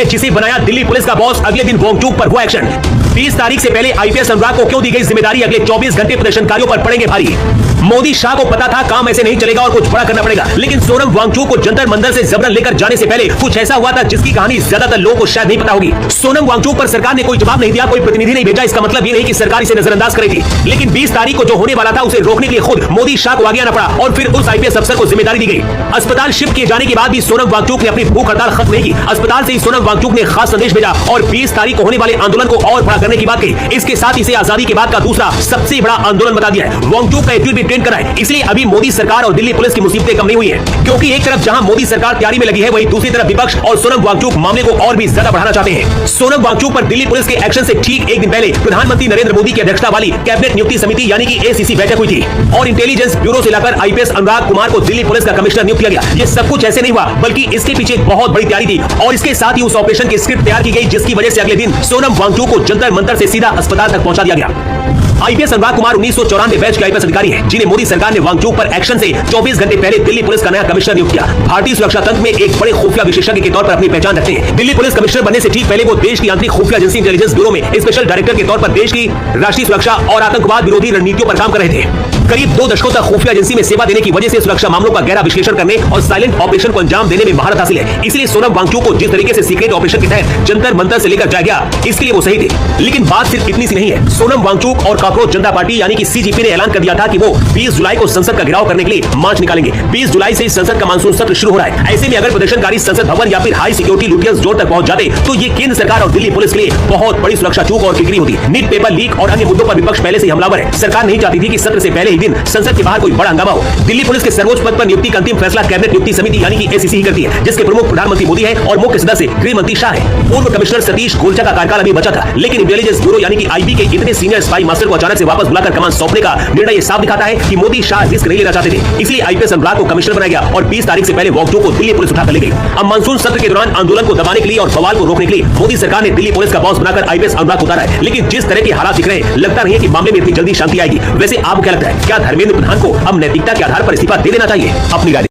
ने जिसे बनाया दिल्ली पुलिस का बॉस, अगले दिन वांगचुक पर हुआ एक्शन। 20 तारीख से पहले आईपीएस अनुराग को क्यों दी गई जिम्मेदारी, अगले 24 घंटे प्रदर्शनकारियों पर पड़ेंगे भारी। मोदी शाह को पता था काम ऐसे नहीं चलेगा और कुछ बड़ा करना पड़ेगा, लेकिन सोनम वांगचुक को जंतर मंदिर से जबरन लेकर जाने से पहले कुछ ऐसा हुआ था जिसकी कहानी ज्यादातर लोगों को शायद नहीं पता होगी। सोनम वांगचुक पर सरकार ने कोई जवाब नहीं दिया, कोई प्रतिनिधि नहीं भेजा। इसका मतलब ये नहीं कि सरकार इसे नजरअंदाज करेगी, लेकिन 20 तारीख को जो होने वाला था उसे रोकने के लिए खुद मोदी शाह को आगे आना पड़ा और फिर उस आईपीएस अफसर को जिम्मेदारी दी गई। अस्पताल शिफ्ट किए जाने के बाद भी सोनम वांगचुक ने अपनी भूख हड़ताल खत्म नहीं की। अस्पताल से ही सोनम वांगचुक ने खास संदेश भेजा और 20 तारीख को होने वाले आंदोलन को और बड़ा करने की बात कही। इसके साथ इसे आजादी के बाद का दूसरा सबसे बड़ा आंदोलन बता दिया है। वांगचुक का ट्वीट भी ट्रेंड करा है। इसलिए अभी मोदी सरकार और दिल्ली पुलिस की मुसीबतें कम नहीं हुई है, क्योंकि एक तरफ जहां मोदी सरकार तैयारी में लगी है, वहीं दूसरी तरफ विपक्ष और सोनम वांगचुक मामले को और भी ज्यादा बढ़ाना चाहते हैं। सोनम वांगचुक पर दिल्ली पुलिस के एक्शन से ठीक एक दिन पहले प्रधानमंत्री नरेंद्र मोदी की अध्यक्षता वाली कैबिनेट नियुक्ति समिति यानी कि एसीसी बैठक हुई थी और इंटेलिजेंस ब्यूरो से लाकर आईपीएस अनुराग कुमार को दिल्ली पुलिस का कमिश्नर नियुक्त किया गया। ये सब कुछ ऐसे नहीं हुआ, बल्कि इसके पीछे एक बहुत बड़ी तैयारी थी और इसके साथ ही उस ऑपरेशन की स्क्रिप्ट तैयार की गई, जिसकी वजह से अगले दिन सोनम वांगचुक को जंतर मंतर से सीधा अस्पताल तक पहुंचा दिया गया। आईपीएस अनुराग कुमार 1994 बैच के आईपीएस अधिकारी हैं, जिन्हें मोदी सरकार ने वांगचुक पर एक्शन से 24 घंटे पहले दिल्ली पुलिस का नया कमिश्नर नियुक्त किया। भारतीय सुरक्षा तंत्र में एक बड़े खुफिया विशेषज्ञ के तौर पर अपनी पहचान रखते हैं। दिल्ली पुलिस कमिश्नर बनने से ठीक पहले वो देश की आंतरिक खुफिया एजेंसी इंटेलिजेंस ब्यूरो में स्पेशल डायरेक्टर के तौर पर देश की राष्ट्रीय सुरक्षा और आतंकवाद विरोधी रणनीतियों पर काम कर रहे थे। करीब 2 दशकों तक खुफिया एजेंसी में सेवा देने की वजह से सुरक्षा मामलों का गहरा विश्लेषण करने और साइलेंट ऑपरेशन को अंजाम देने में महारत हासिल है। इसलिए सोनम वांगचुक को जिस तरीके से सीक्रेट ऑपरेशन के तहत जंतर मंतर से लेकर जाया गया, इसके लिए वो सही थे। लेकिन बात सिर्फ इतनी सी नहीं है। सोनम वांगचुक और कॉकरोच जनता पार्टी यानी कि सीजेपी ने ऐलान कर दिया था कि वो 20 जुलाई को संसद का घेराव करने के लिए मार्च निकालेंगे। 20 जुलाई से संसद का मानसून सत्र शुरू हो रहा है। ऐसे में अगर प्रदर्शनकारी संसद भवन या फिर हाई सिक्योरिटी लुटियंस जोन तक पहुंच जाते तो ये केंद्र सरकार और दिल्ली पुलिस के लिए बहुत बड़ी सुरक्षा चूक और किकरी होती। नीट पेपर लीक और अन्य मुद्दों पर विपक्ष पहले से ही हमलावर है। सरकार नहीं चाहती थी कि सत्र से पहले ही दिन संसद के बाहर कोई बड़ा हंगामा हो। दिल्ली पुलिस के सर्वोच्च पद पर नियुक्ति का अंतिम फैसला कैबिनेट नियुक्ति समिति यानी कि एसीसी ही करती है, जिसके प्रमुख प्रधानमंत्री मोदी है और मुख्य सदस्य गृह मंत्री शाह है। पूर्व कमिश्नर सतीश गोलचा का कार्यकाल अभी बचा था, लेकिन इंटेलिजेंस ब्यूरो यानी कि आईबी के इतने सीनियर स्पाई मास्टर को अचानक से वापस बुलाकर कमान सौंपने का निर्णय ये साफ दिखाता है कि मोदी शाह रिस्क नहीं लेना चाहते थे। इसलिए आईपीएस अनुराग को कमिश्नर बनाया गया और 20 तारीख से पहले वांगचुक को दिल्ली पुलिस उठाकर ले गई। अब मानसून सत्र के दौरान आंदोलन को दबाने के लिए और बवाल को रोकने के लिए मोदी सरकार ने दिल्ली पुलिस का बॉस बनाकर आईपीएस अनुराग को उतारा है। लेकिन जिस तरह के हालात दिख रहे हैं, लगता नहीं है कि मामले में इतनी जल्दी शांति आएगी। वैसे आपको क्या लगता है, क्या धर्मेंद्र प्रधान को अब नैतिकता के आधार पर इस्तीफा दे देना चाहिए? अपनी राय